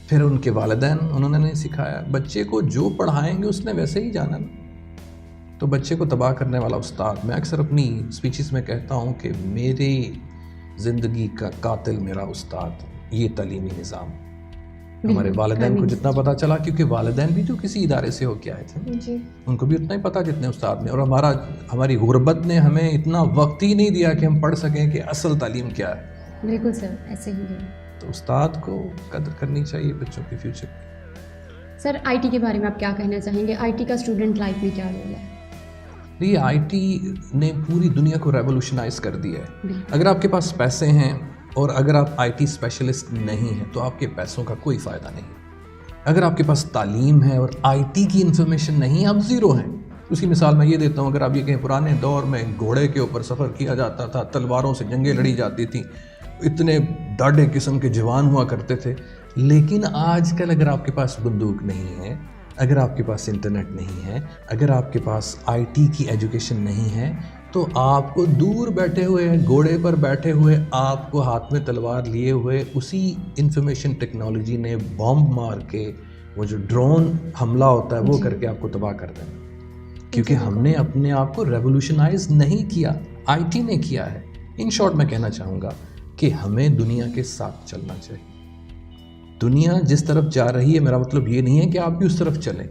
[SPEAKER 1] پھر ان کے والدین انہوں نے نہیں سکھایا. بچے کو جو پڑھائیں گے اس نے ویسے ہی جانا نا. تو بچے کو تباہ کرنے والا استاد. میں اکثر اپنی اسپیچز میں کہتا ہوں کہ میری زندگی کا قاتل میرا استاد, یہ تعلیمی نظام. ہمارے والدین کو جتنا پتہ چلا، کیونکہ والدین بھی جو کسی ادارے سے ہو کے آئے تھے،
[SPEAKER 2] جی
[SPEAKER 1] ان کو بھی اتنا ہی پتہ جتنے استاد نے. اور ہماری غربت نے ہمیں اتنا وقت ہی نہیں دیا کہ ہم پڑھ سکیں کہ اصل تعلیم کیا ہے.
[SPEAKER 3] بالکل سر، ایسے ہی ہے.
[SPEAKER 1] تو استاد کو قدر کرنی چاہیے بچوں کے فیوچر کی.
[SPEAKER 3] سر آئی ٹی کے بارے میں آپ کیا کہنا چاہیں گے؟ آئی ٹی کا اسٹوڈنٹ لائف میں کیا رول ہے؟
[SPEAKER 1] یہ آئی ٹی نے پوری دنیا کو ریولوشنائز کر دیا ہے. اگر آپ کے پاس پیسے ہیں اور اگر آپ آئی ٹی اسپیشلسٹ نہیں ہیں تو آپ کے پیسوں کا کوئی فائدہ نہیں. اگر آپ کے پاس تعلیم ہے اور آئی ٹی کی انفارمیشن نہیں، آپ زیرو ہیں. اس کی مثال میں یہ دیتا ہوں، اگر آپ یہ کہیں پرانے دور میں گھوڑے کے اوپر سفر کیا جاتا تھا، تلواروں سے جنگیں لڑی جاتی تھیں، اتنے ڈاڈے قسم کے جوان ہوا کرتے تھے. لیکن آج کل اگر آپ کے پاس بندوق نہیں ہے، اگر آپ کے پاس انٹرنیٹ نہیں ہے، اگر آپ کے پاس آئی ٹی کی ایجوکیشن نہیں ہے، تو آپ کو دور بیٹھے ہوئے گھوڑے پر بیٹھے ہوئے، آپ کو ہاتھ میں تلوار لیے ہوئے، اسی انفارمیشن ٹیکنالوجی نے بامب مار کے، وہ جو ڈرون حملہ ہوتا ہے وہ کر کے آپ کو تباہ کر دیں. کیونکہ ہم نے اپنے آپ کو ریولوشنائز نہیں کیا، آئی ٹی نے کیا ہے. ان شارٹ میں کہنا چاہوں گا کہ ہمیں دنیا کے ساتھ چلنا چاہیے. دنیا جس طرف جا رہی ہے، میرا مطلب یہ نہیں ہے کہ آپ بھی اس طرف چلیں.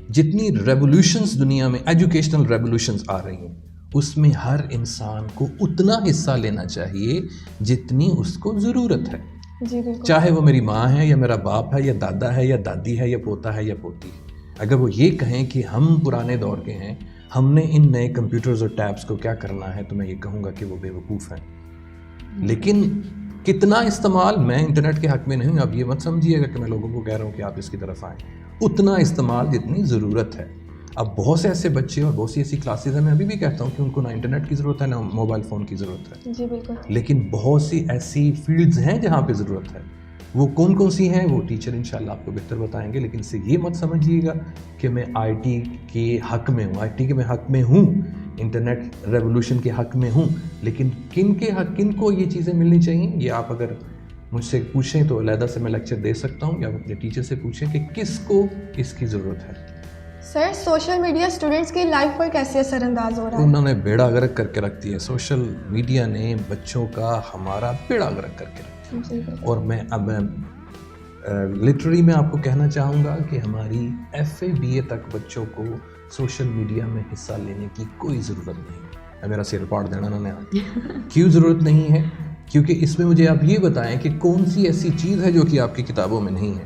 [SPEAKER 1] جتنی ریولوشنز دنیا میں ایجوکیشنل ریولوشنز آ رہی ہیں، اس میں ہر انسان کو اتنا حصہ لینا چاہیے جتنی اس کو ضرورت ہے.
[SPEAKER 2] جی بالکل.
[SPEAKER 1] چاہے وہ میری ماں ہے یا میرا باپ ہے یا دادا ہے یا دادی ہے یا پوتا ہے یا پوتی ہے. اگر وہ یہ کہیں کہ ہم پرانے دور کے ہیں، ہم نے ان نئے کمپیوٹرز اور ٹیبز کو کیا کرنا ہے، تو میں یہ کہوں گا کہ وہ بے وقوف ہیں. لیکن کتنا استعمال، میں انٹرنیٹ کے حق میں نہیں ہوں، اب یہ مت سمجھیے گا کہ میں لوگوں کو کہہ رہا ہوں کہ آپ اس کی طرف آئیں. اتنا استعمال جتنی ضرورت ہے. اب بہت سے ایسے بچے اور بہت سی ایسی کلاسز ہیں، میں ابھی بھی کہتا ہوں کہ ان کو نہ انٹرنیٹ کی ضرورت ہے نہ موبائل فون کی ضرورت ہے.
[SPEAKER 2] جی بالکل.
[SPEAKER 1] لیکن بہت سی ایسی فیلڈز ہیں جہاں پہ ضرورت ہے. وہ کون کون سی ہیں وہ ٹیچر انشاءاللہ آپ کو بہتر بتائیں گے. لیکن اس سے یہ مت سمجھیے گا کہ میں آئی ٹی کے حق میں ہوں. آئی ٹی کے میں حق میں ہوں، انٹرنیٹ ریولوشن کے حق میں ہوں. لیکن کن کو یہ چیزیں ملنی چاہیے، یہ آپ اگر مجھ سے پوچھیں تو علیحدہ سے میں لیکچر دے سکتا ہوں، یا اپنے ٹیچر سے پوچھیں کہ کس کو اس کی ضرورت ہے.
[SPEAKER 2] سر سوشل میڈیا اسٹوڈنٹس کی لائف پر کیسے اثر انداز ہو رہا ہے؟
[SPEAKER 1] انہوں نے بیڑا غرق کر کے رکھ دیا. سوشل میڈیا نے بچوں کا ہمارا بیڑا غرق کر کے رکھ دیا. اور میں اب لٹرلی میں آپ کو کہنا چاہوں گا کہ ہماری ایف اے بی اے تک بچوں کو سوشل میڈیا میں حصہ لینے کی کوئی ضرورت نہیں. میرا سر پاڑ دینا انہوں نے. کیوں ضرورت نہیں ہے؟ کیونکہ اس میں مجھے آپ یہ بتائیں کہ کون سی ایسی چیز ہے جو کہ آپ کی کتابوں میں نہیں ہے.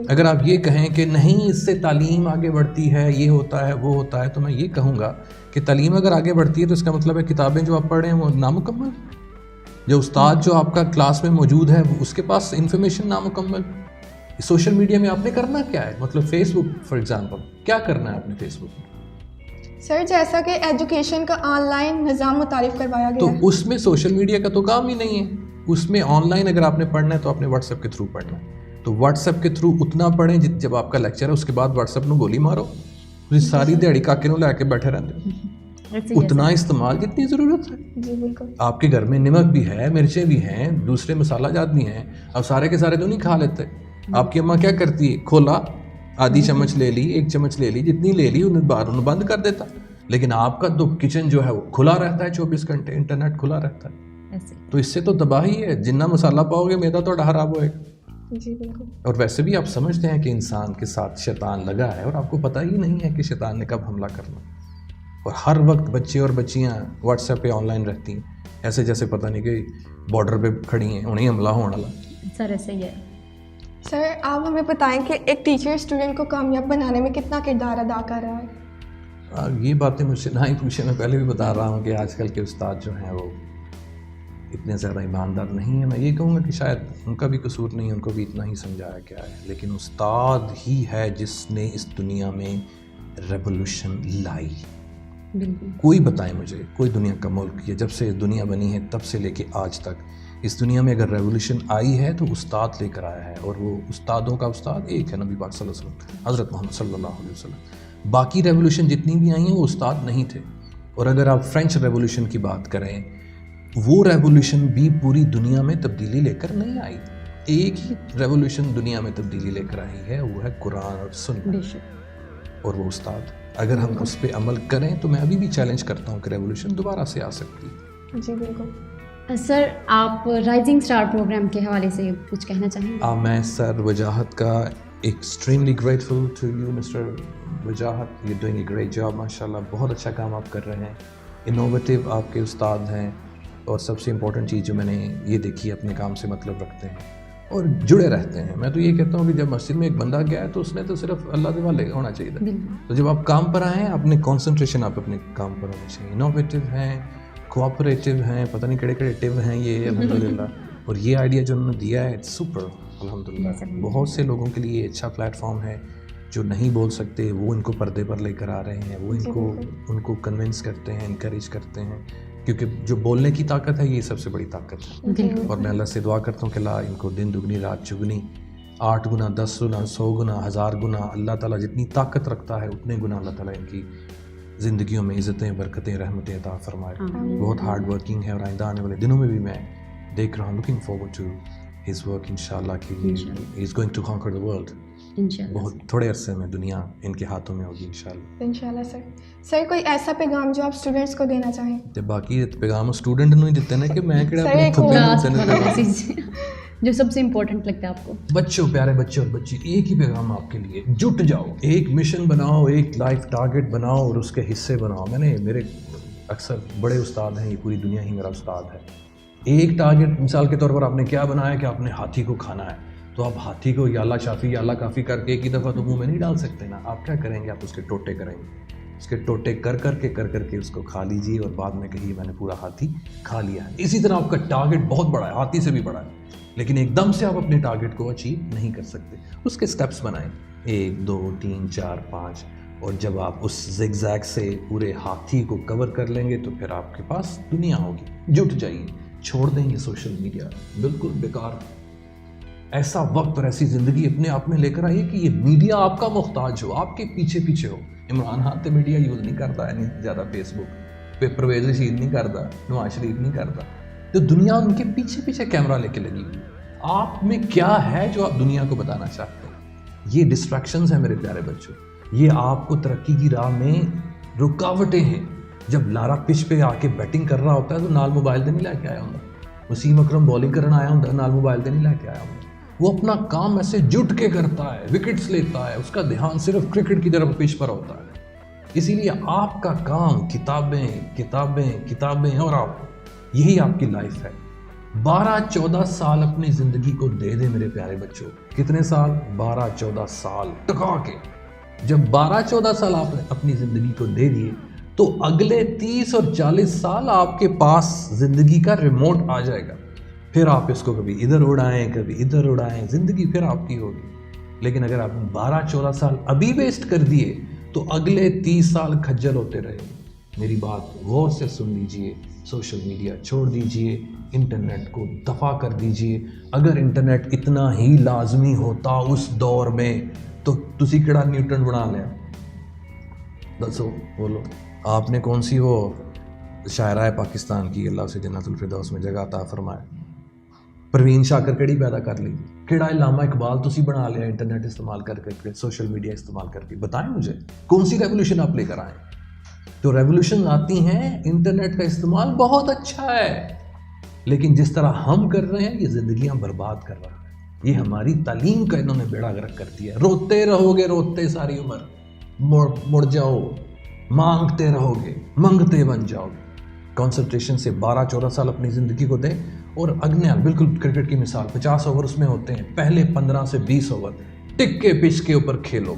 [SPEAKER 1] اگر آپ یہ کہیں کہ نہیں اس سے تعلیم آگے بڑھتی ہے، یہ ہوتا ہے وہ ہوتا ہے، تو میں یہ کہوں گا کہ تعلیم اگر آگے بڑھتی ہے تو اس کا مطلب ہے کتابیں جو آپ پڑھ رہے ہیں وہ نامکمل. جو استاد جو آپ کا کلاس میں موجود ہے اس کے پاس انفارمیشن نامکمل. سوشل میڈیا میں آپ نے کرنا کیا ہے؟ مطلب فیس بک فار ایگزامپل، کیا کرنا ہے آپ نے فیس بک میں؟
[SPEAKER 2] سر جیسا کہ ایجوکیشن کا آن لائن نظام متعارف کروایا گیا
[SPEAKER 1] تو
[SPEAKER 2] ہے،
[SPEAKER 1] اس میں سوشل میڈیا کا تو کام ہی نہیں ہے. اس میں آن لائن اگر آپ نے پڑھنا ہے تو آپ نے واٹس ایپ کے تھرو پڑھنا ہے. تو واٹس ایپ کے تھرو اتنا پڑھیں جب آپ کا لیکچر ہے اس کے بعد واٹس ایپ نو گولی مارو. ساری دیہڑی کاکے نو لے کے بیٹھے رہتے. اتنا استعمال جتنی ضرورت ہے.
[SPEAKER 2] جی بالکل.
[SPEAKER 1] آپ کے گھر میں نمک بھی ہے، مرچیں بھی ہیں، دوسرے مسالہ جات بھی ہیں. اب سارے کے سارے تو نہیں کھا لیتے. آپ کی اماں کیا کرتی ہے؟ کھولا، آدھی چمچ لے لی، ایک چمچ لے لی، جتنی لے لی انہیں بند کر دیتا. لیکن آپ کا تو کچن جو ہے وہ کھلا رہتا ہے 24 گھنٹے، انٹرنیٹ کھلا رہتا ہے. تو اس سے تو تباہی ہے. جتنا مسالہ پاؤ گے میدا تو خراب ہوئے گا.
[SPEAKER 2] جی بالکل.
[SPEAKER 1] اور ویسے بھی آپ سمجھتے ہیں کہ انسان کے ساتھ شیطان لگا ہے اور آپ کو پتہ ہی نہیں ہے کہ شیطان نے کب حملہ کرنا. اور ہر وقت بچے اور بچیاں واٹس ایپ پہ آن لائن رہتی ہیں، ایسے جیسے پتہ نہیں کہ بارڈر پہ کھڑی ہیں، انہیں حملہ ہونے والا.
[SPEAKER 3] سر ایسے ہی ہے.
[SPEAKER 2] سر آپ ہمیں بتائیں کہ ایک ٹیچر اسٹوڈنٹ کو کامیاب بنانے میں کتنا کردار ادا کر رہا ہے؟
[SPEAKER 1] یہ باتیں مجھ سے نہ ہی پوچھیں. میں پہلے بھی بتا رہا ہوں کہ آج کل کے استاد جو ہیں وہ اتنے زیادہ ایماندار نہیں ہیں. میں یہ کہوں گا کہ شاید ان کا بھی قصور نہیں، ان کو بھی اتنا ہی سمجھایا گیا ہے. لیکن استاد ہی ہے جس نے اس دنیا میں ریولوشن لائی. کوئی بتائے مجھے، کوئی دنیا کا ملک، یا جب سے دنیا بنی ہے تب سے لے کے آج تک اس دنیا میں اگر ریولوشن آئی ہے تو استاد لے کر آیا ہے. اور وہ استادوں کا استاد ایک ہے، نبی پاک صلی اللہ علیہ وسلم، حضرت محمد صلی اللہ علیہ وسلم. باقی ریولوشن جتنی بھی آئی ہیں وہ استاد نہیں تھے. اور اگر آپ فرینچ ریولوشن کی بات کریں، وہ ریولوشن بھی پوری دنیا میں تبدیلی لے کر نہیں آئی. ایک ہی ریولوشن دنیا میں تبدیلی لے کر آئی ہے، وہ ہے قرآن اور سنت، اور وہ استاد. اگر ہم اس پہ عمل کریں تو میں ابھی بھی چیلنج کرتا ہوں کہ ریولوشن دوبارہ سے آ سکتی ہے.
[SPEAKER 2] جی بالکل.
[SPEAKER 3] سر آپ رائزنگ اسٹار پروگرام کے حوالے سے کچھ کہنا چاہیں گے؟
[SPEAKER 1] میں سر وجاہت کا extremely grateful to you mister Wajahat. You doing a great job ماشاء اللہ. بہت اچھا کام آپ کر رہے ہیں. انوویٹیو آپ کے استاد ہیں, اور سب سے امپورٹنٹ چیز جو میں نے یہ دیکھی اپنے کام سے مطلب رکھتے ہیں اور جڑے رہتے ہیں. میں تو یہ کہتا ہوں کہ جب مسجد میں ایک بندہ گیا ہے تو اس نے تو صرف اللہ کے والے ہونا چاہیے تھا. تو جب آپ کام پر آئے ہیں اپنے کانسنٹریشن آپ اپنے کام پر ہونی چاہیے. انوویٹیو ہیں, کوآپریٹیو ہیں, پتہ نہیں کڑے کڑے ٹیو ہیں یہ الحمدللہ. اور یہ آئیڈیا جو انہوں نے دیا ہے اٹس سپر الحمدللہ. بہت سے لوگوں کے لیے اچھا پلیٹ فارم ہے جو نہیں بول سکتے, وہ ان کو پردے پر لے کر آ رہے ہیں, وہ ان کو کنونس کرتے ہیں, انکریج کرتے ہیں, کیونکہ جو بولنے کی طاقت ہے یہ سب سے بڑی طاقت ہے. اور میں اللہ سے دعا کرتا ہوں کہ اللہ ان کو دن دگنی رات چگنی 8 گنا 10 گنا 100 گنا 1000 گنا اللہ تعالیٰ جتنی طاقت رکھتا ہے اتنے گنا اللہ تعالیٰ ان کی زندگیوں میں عزتیں, برکتیں, رحمتیں عطا فرمائے. بہت ہارڈ ورکنگ ہے, اور آئندہ آنے والے دنوں میں بھی میں دیکھ رہا ہوں, looking forward to his work انشاءاللہ کہ he is going to conquer the world. بہت تھوڑے عرصے میں دنیا ان کے ہاتھوں میں ہوگی
[SPEAKER 2] انشاءاللہ. سر کوئی ایسا پیغام جو آپ اسٹوڈنٹس کو دینا چاہیں؟
[SPEAKER 1] تے باقی پیغام اسٹوڈنٹ نوں ہی دیتے نا کہ میں
[SPEAKER 3] جو سب سے امپورٹنٹ لگتا ہے آپ کو.
[SPEAKER 1] بچوں, پیارے بچے اور بچی, ایک ہی پیغام آپ کے لیے, جٹ جاؤ, ایک مشن بناؤ, ایک لائف ٹارگٹ بناؤ اور اس کے حصے بناؤ. میرے اکثر بڑے استاد ہیں, یہ پوری دنیا ہی میرا استاد ہے. ایک ٹارگٹ مثال کے طور پر آپ نے کیا بنایا کہ آپ نے ہاتھی کو کھانا ہے, تو آپ ہاتھی کو یا اللہ شافی یا اللہ کافی کر کے ایک ہی دفعہ تو منہ میں نہیں ڈال سکتے نا. آپ کیا کریں گے, آپ اس کے ٹوٹے کریں گے, اس کے ٹوٹے کر کر کے اس کو کھا لیجیے, اور بعد میں کہیے میں نے پورا ہاتھی کھا لیا ہے. اسی طرح آپ کا ٹارگٹ بہت بڑا ہے, ہاتھی سے بھی بڑا ہے, لیکن ایک دم سے آپ اپنے ٹارگٹ کو اچیو نہیں کر سکتے. اس کے سٹیپس بنائیں, 1 2 3 4 5, اور جب آپ اس زگ زیگ سے پورے ہاتھی کو کور کر لیں گے تو پھر آپ کے پاس دنیا ہوگی. جٹ جائیے, چھوڑ دیں گے سوشل میڈیا, بالکل بیکار. ایسا وقت اور ایسی زندگی اپنے آپ میں لے کر آئیے کہ یہ میڈیا آپ کا محتاج ہو, آپ کے پیچھے پیچھے ہو. عمران خان تو میڈیا یوز نہیں کرتا ہے زیادہ, فیس بک پہ پرویز رشید نہیں کرتا, نواز شریف نہیں کرتا, تو دنیا ان کے پیچھے پیچھے کیمرہ لے کے لگی. آپ میں کیا ہے جو آپ دنیا کو بتانا چاہتے ہیں؟ یہ ڈسٹریکشنز ہیں میرے پیارے بچوں, یہ آپ کو ترقی کی راہ میں رکاوٹیں ہیں. جب لارا پچ پہ آ کے بیٹنگ کر رہا ہوتا ہے تو نال موبائل دے نہیں لے کے آیا ہوں, وسیم اکرم بالنگ کرنا آیا ہوں نال موبائل دے نہیں لے کے آیا ہوں. وہ اپنا کام ایسے جٹ کے کرتا ہے, وکٹس لیتا ہے, اس کا دھیان صرف کرکٹ کی طرف پچ پر ہوتا ہے. اسی لیے آپ کا کام کتابیں کتابیں کتابیں, اور آپ یہی آپ کی لائف ہے. 12-14 سال اپنی زندگی کو دے دیں میرے پیارے بچوں. کتنے سال؟ 12-14 سال ٹکا کے. جب 12-14 سال آپ نے اپنی زندگی کو دے دیے تو اگلے 30 اور 40 سال آپ کے پاس زندگی کا ریموٹ آ جائے گا. پھر آپ اس کو کبھی ادھر اڑائیں کبھی ادھر اڑائیں, زندگی پھر آپ کی ہوگی. لیکن اگر آپ 12-14 سال ابھی ویسٹ کر دیے تو اگلے 30 سال کھجل ہوتے رہے. میری بات غور سے سن لیجئے, سوشل میڈیا چھوڑ دیجئے, انٹرنیٹ کو دفع کر دیجئے. اگر انٹرنیٹ اتنا ہی لازمی ہوتا اس دور میں تو تسی کیڑا نیوٹن بنا لیا. دسو بولو, آپ نے کون سی وہ شاعرہ پاکستان کی, اللہ سے جنت الفردوس میں جگہ عطا فرمائے, پروین شاکر کیڑی پیدا کر لی, کیڑا علامہ اقبال تسی بنا لیا انٹرنیٹ استعمال کر کے, سوشل میڈیا استعمال کر کے. بتائیں مجھے کون سی ریولوشن آپ لے کر آئیں. تو ریولوشن آتی ہیں, انٹرنیٹ کا استعمال بہت اچھا ہے, لیکن جس طرح ہم کر رہے ہیں یہ زندگیاں برباد کر رہا ہے. یہ ہماری تعلیم کا انہوں نے بیڑا غرق کر دیا. روتے رہو گے روتے ساری عمر, مڑ جاؤ, مانگتے رہو گے منگتے بن جاؤ گے. کانسنٹریشن سے 12-14 سال اپنی زندگی کو دیں, اور اگنیا بالکل کرکٹ کی مثال 50 اوور اس میں ہوتے ہیں, پہلے 15 سے 20 اوور ٹک کے پچ کے اوپر کھیلو,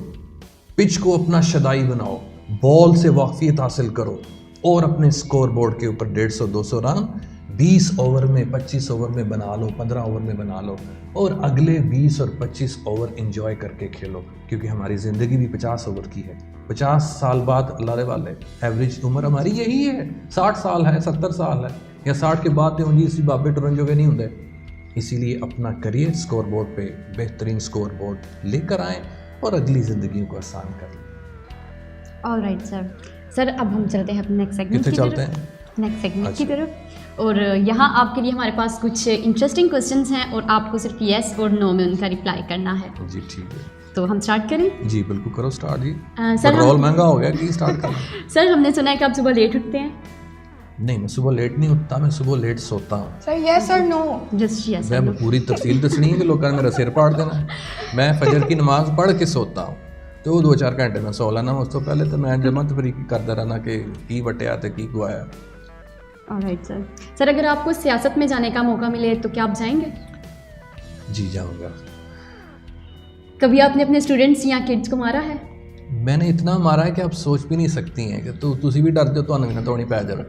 [SPEAKER 1] پچ کو اپنا شدائی بناؤ, بال سے واقفیت حاصل کرو, اور اپنے سکور بورڈ کے اوپر 150-200 رن 20 اوور میں 25 اوور میں بنا لو, 15 اوور میں بنا لو, اور اگلے 20 اور 25 اوور انجوائے کر کے کھیلو. کیونکہ ہماری زندگی بھی 50 اوور کی ہے. 50 سال بعد اللہ رے والے ایوریج عمر ہماری یہی ہے, 60 سال ہے, 70 سال ہے, یا 60 کے بعد تو اسی بابے ٹورنجو کے نہیں ہوتے. اسی لیے اپنا کریئر سکور بورڈ پہ بہترین سکور بورڈ لے کر آئیں اور اگلی زندگیوں کو آسان کر لیں.
[SPEAKER 3] آل رائٹ سر, اب ہم چلتے ہیں اپنے نیکسٹ سیگمنٹ کی طرف. نیکسٹ سیگمنٹ کی طرف, اور یہاں آپ کے لیے ہمارے پاس کچھ انٹرسٹنگ کوسچنس ہیں اور آپ کو صرف یس اور نو میں ان کا رپلائی کرنا ہے.
[SPEAKER 1] جی ٹھیک ہے,
[SPEAKER 3] تو ہم سٹارٹ کریں؟
[SPEAKER 1] جی بالکل کرو سٹارٹ. جی
[SPEAKER 3] سر
[SPEAKER 1] رول مہنگا ہو گیا کہ سٹارٹ کریں.
[SPEAKER 3] سر ہم نے سنا ہے کہ آپ صبح لیٹ اٹھتے ہیں.
[SPEAKER 1] نہیں میں صبح لیٹ نہیں اٹھتا, میں صبح لیٹ سوتا ہوں.
[SPEAKER 2] سر یس اور نو؟
[SPEAKER 3] جسٹ یس.
[SPEAKER 1] میں پوری تفصیل دسنی ہے کہ لوگوں نے میرا سر پاڑ دینا. میں فجر کی نماز پڑھ کے سوتا ہوں تو 2-4 گھنٹے میں سو لینا. اس تو پہلے تو میں جمع تفریق کرتا رہنا کہ کی وٹیا تو کی گوایا.
[SPEAKER 3] All right sir. سر اگر آپ کو سیاست میں جانے کا موقع ملے تو کیا آپ جائیں گے؟
[SPEAKER 1] جی جاؤں گا.
[SPEAKER 3] کبھی آپ نے اپنے اسٹوڈنٹس یا کڈس کو مارا ہے؟
[SPEAKER 1] میں نے اتنا مارا ہے کہ آپ سوچ بھی نہیں سکتی ہیں کہ تسی بھی ڈر جاؤ تو نہ توڑنی پی جائے.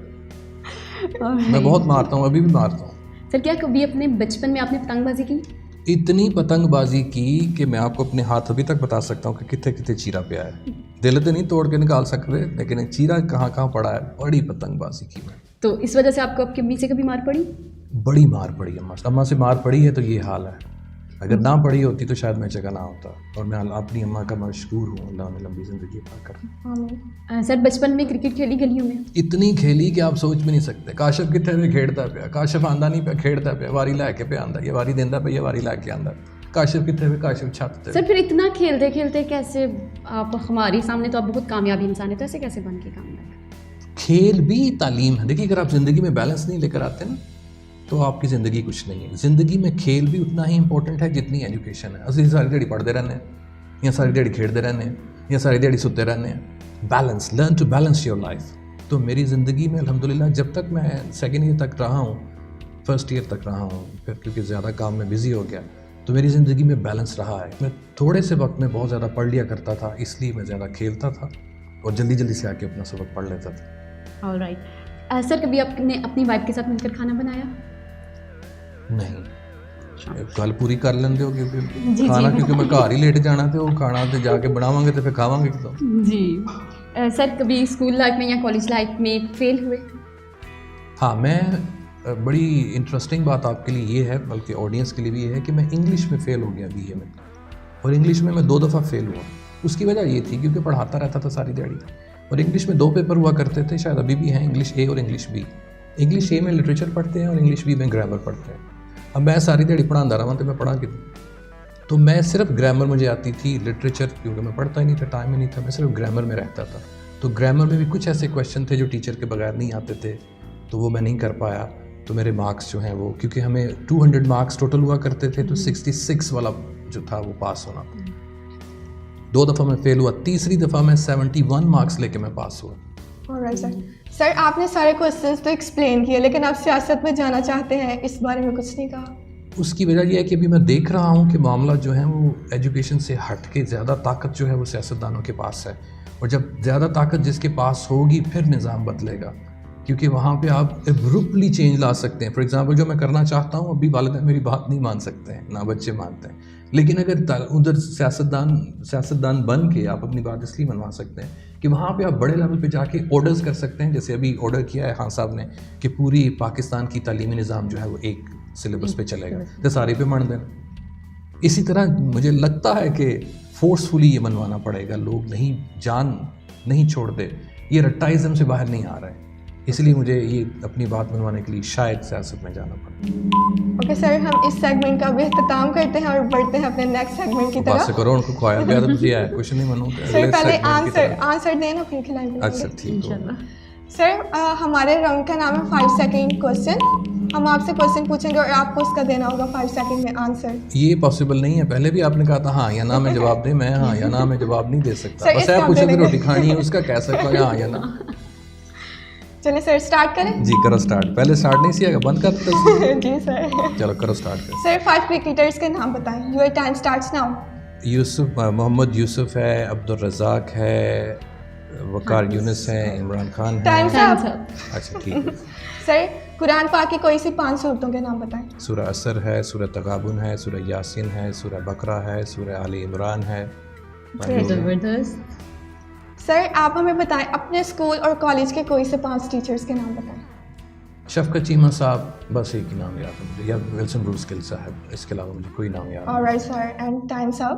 [SPEAKER 1] میں بہت مارتا ہوں, ابھی بھی مارتا ہوں.
[SPEAKER 3] سر کیا کبھی اپنے بچپن میں آپ نے پتنگ بازی کی؟
[SPEAKER 1] اتنی پتنگ بازی کی کہ میں آپ کو اپنے ہاتھ ابھی تک بتا سکتا ہوں کہ کتنے کتنے چیرا پہ ہے. دل تو نہیں توڑ کے نکال سکتے لیکن چیرا کہاں کہاں پڑا ہے. بڑی پتنگ بازی کی میں.
[SPEAKER 3] تو اس وجہ سے آپ کو آپ کی امی سے کبھی مار پڑی؟
[SPEAKER 1] بڑی مار پڑی اماں سے مار پڑی ہے تو یہ حال ہے. اگر نہ پڑھی ہوتی تو شاید میں جگہ نہ ہوتا. اور میں اپنی اماں کا مشکور ہوں, اللہ نے لمبی زندگی عطا کرے.
[SPEAKER 3] سر بچپن میں کرکٹ کھیلی گلیوں میں؟
[SPEAKER 1] اتنی کھیلی کہ آپ سوچ بھی نہیں سکتے. کاشف کتنے میں کھیڑتا پیا, کاشف آندا نہیں پیا کھیڑتا پیا, واری لے کے پہ آندا, یہ واری دینا پہ یہ واری لے کے آندا. کاشف کتنے میں کاشف چھت تے.
[SPEAKER 3] سر پھر اتنا کھیلتے کھیلتے کیسے آپ ہماری سامنے تو آپ بہت کامیابی انسان ہے تو ایسے کیسے بن کے کامیاب؟
[SPEAKER 1] کھیل بھی تعلیم ہے. دیکھیے اگر آپ زندگی میں بیلنس نہیں لے کر آتے نا تو آپ کی زندگی کچھ نہیں ہے. زندگی میں کھیل بھی اتنا ہی امپورٹنٹ ہے جتنی ایجوکیشن ہے. اسی ساری دیہڑی پڑھتے رہنے ہیں یا ساری دیہڑی کھیلتے رہنے ہیں یا ساری دیہڑی سوتے رہنے ہیں. Balance, learn to balance your life. تو میری زندگی میں الحمدللہ جب تک میں 2nd ایئر تک رہا ہوں, 1st ایئر تک رہا ہوں, پھر کیونکہ زیادہ کام میں بزی ہو گیا تو میری زندگی میں بیلنس رہا ہے. میں تھوڑے سے وقت میں بہت زیادہ پڑھ لیا کرتا تھا, اس لیے میں زیادہ کھیلتا تھا اور جلدی جلدی سے آ کے اپنا سبق پڑھ لیتا تھا.
[SPEAKER 3] آلرائٹ. سر کبھی آپ نے اپنی وائف کے ساتھ مل کر کھانا بنایا؟
[SPEAKER 1] نہیں, گل پوری کر لیندے ہو کیونکہ کھانا کیونکہ میں گھر ہی لیٹ جانا تو وہ کھانا تو جا کے بناواں گے تو پھر کھاواں گے کتوں.
[SPEAKER 3] جی. سر کبھی اسکول لائف میں یا کالج لائف میں فیل ہوئے؟
[SPEAKER 1] ہاں, میں بڑی انٹرسٹنگ بات آپ کے لیے یہ ہے, بلکہ آڈینس کے لیے بھی یہ ہے کہ میں انگلش میں فیل ہو گیا BA میں. اور انگلش میں 2 دفعہ فیل ہوا. اس کی وجہ یہ تھی کیونکہ پڑھاتا رہتا تھا ساری دیہڑی, اور انگلش میں 2 پیپر ہوا کرتے تھے, شاید ابھی بھی ہیں, انگلش A اور انگلش B. انگلش A میں لٹریچر پڑھتے ہیں اور انگلش B میں گرامر پڑھتے ہیں. اب میں ساری دیہڑی پڑھاتا رہا تو میں پڑھا کتوں. تو میں صرف گرامر مجھے آتی تھی, لٹریچر کیونکہ میں پڑھتا ہی نہیں تھا, ٹائم ہی نہیں تھا, میں صرف گرامر میں رہتا تھا. تو گرامر میں بھی کچھ ایسے کویشچن تھے جو ٹیچر کے بغیر نہیں آتے تھے, تو وہ میں نہیں کر پایا. تو میرے مارکس جو ہیں وہ, کیونکہ ہمیں 200 مارکس ٹوٹل ہوا کرتے تھے, تو 66 والا جو تھا وہ پاس ہونا تھا. 2 دفعہ میں فیل ہوا, تیسری دفعہ میں 71 مارکس لے کے میں پاس ہوا.
[SPEAKER 2] سر آپ نے سارے کوشچنس تو ایکسپلین کیے, لیکن آپ سیاست میں جانا چاہتے ہیں, اس بارے میں کچھ نہیں کہا.
[SPEAKER 1] اس کی وجہ یہ ہے کہ ابھی میں دیکھ رہا ہوں کہ معاملہ جو ہے وہ ایجوکیشن سے ہٹ کے زیادہ طاقت جو ہے وہ سیاستدانوں کے پاس ہے. اور جب زیادہ طاقت جس کے پاس ہوگی پھر نظام بدلے گا, کیونکہ وہاں پہ آپ ایبرپٹلی چینج لا سکتے ہیں. فار ایگزامپل جو میں کرنا چاہتا ہوں ابھی والدین میری بات نہیں مان سکتے ہیں, نہ بچے مانتے ہیں, لیکن اگر ادھر سیاستدان بن کے آپ اپنی بات اس لیے منوا سکتے ہیں کہ وہاں پہ آپ بڑے لیول پہ جا کے آرڈرز کر سکتے ہیں. جیسے ابھی آرڈر کیا ہے خان صاحب نے کہ پوری پاکستان کی تعلیمی نظام جو ہے وہ ایک سلیبس پہ چلے گا, تو سارے پہ مان دینا. اسی طرح مجھے لگتا ہے کہ فورسفلی یہ منوانا پڑے گا. لوگ جان نہیں چھوڑتے, یہ رٹائزم سے باہر نہیں آ رہے ہیں, اس لیے مجھے یہ اپنی بات منوانے کے لیے شاید سیاست میں جانا پڑے.
[SPEAKER 2] اوکے سر, ہم اس سیگمنٹ کا اب اختتام کرتے ہیں اور بڑھتے ہیں اپنے نیکسٹ سیگمنٹ کی طرف.
[SPEAKER 1] بات سے کرو, ان کو کھوایا گیا تو ہے کچھ نہیں منوں.
[SPEAKER 2] سر پہلے آنسر دینا پھر کھلائیں گے.
[SPEAKER 1] اچھا ٹھیک ہے.
[SPEAKER 2] سر ہمارے راؤنڈ کا نام ہے 5 سیکنڈ کوسچن. ہم آپ سے کوسچن پوچھیں گے اور آپ کو اس کا دینا ہوگا 5 سیکنڈ میں آنسر.
[SPEAKER 1] یہ پاسبل نہیں ہے, پہلے بھی آپ نے کہا تھا ہاں یا نہ میں جواب دیں. میں ہاں یا نہ میں جواب نہیں دے سکتا. بس آپ پوچھیں کہ روٹی کھانی ہے اس کا کہہ سکتا ہوں ہاں یا نہ.
[SPEAKER 2] چلیں سر اسٹارٹ کریں.
[SPEAKER 1] جی کرو اسٹارٹ. پہلے اسٹارٹ نہیں سیا گا, بند کرتے.
[SPEAKER 2] جی سر
[SPEAKER 1] چلو کرو اسٹارٹ کریں.
[SPEAKER 2] سر 5 کرکٹرز کے نام بتائیں. Your time starts now.
[SPEAKER 1] Mohammad Yousuf ہے, عبدالرزاق ہے, وقار یونس ہے, عمران خان ہے.
[SPEAKER 2] ٹائم صاحب.
[SPEAKER 1] اچھا ٹھیک ہے.
[SPEAKER 2] سر قرآن پاک کی کوئی سی 5 صورتوں کے نام بتائیں.
[SPEAKER 1] سورہ اثر ہے, سورہ تغابن ہے, سورہ یاسین ہے, سورہ بقرہ ہے, سورہ آل عمران ہے.
[SPEAKER 2] سر آپ ہمیں بتائیں اپنے اسکول اور کالج کے کوئی سے 5 ٹیچرز کے نام بتائیں.
[SPEAKER 1] شفقت چیمہ صاحب, بس ایک ہی نام یاد ہے مجھے, یا ولسن روزکل صاحب, اس کے علاوہ مجھے کوئی نام یاد نہیں.
[SPEAKER 2] آلرائٹ سر, اینڈ ٹائم صاحب.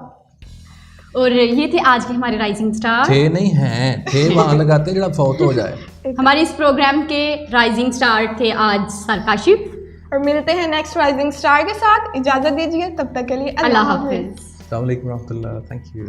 [SPEAKER 3] اور یہ تھے آج کے ہمارے رائزنگ اسٹار.
[SPEAKER 1] تھے نہیں ہیں, تھے وہاں لگاتے ہیں جڑا فوت ہو جائے.
[SPEAKER 3] ہمارے اس پروگرام کے رائزنگ اسٹار تھے آج سر کاشف.
[SPEAKER 2] اور ملتے ہیں نیکسٹ رائزنگ اسٹار کے ساتھ. اجازت دیجیے, تب تک کے لیے اللہ حافظ.
[SPEAKER 1] السلام علیکم و رحمۃ اللہ. Thank you.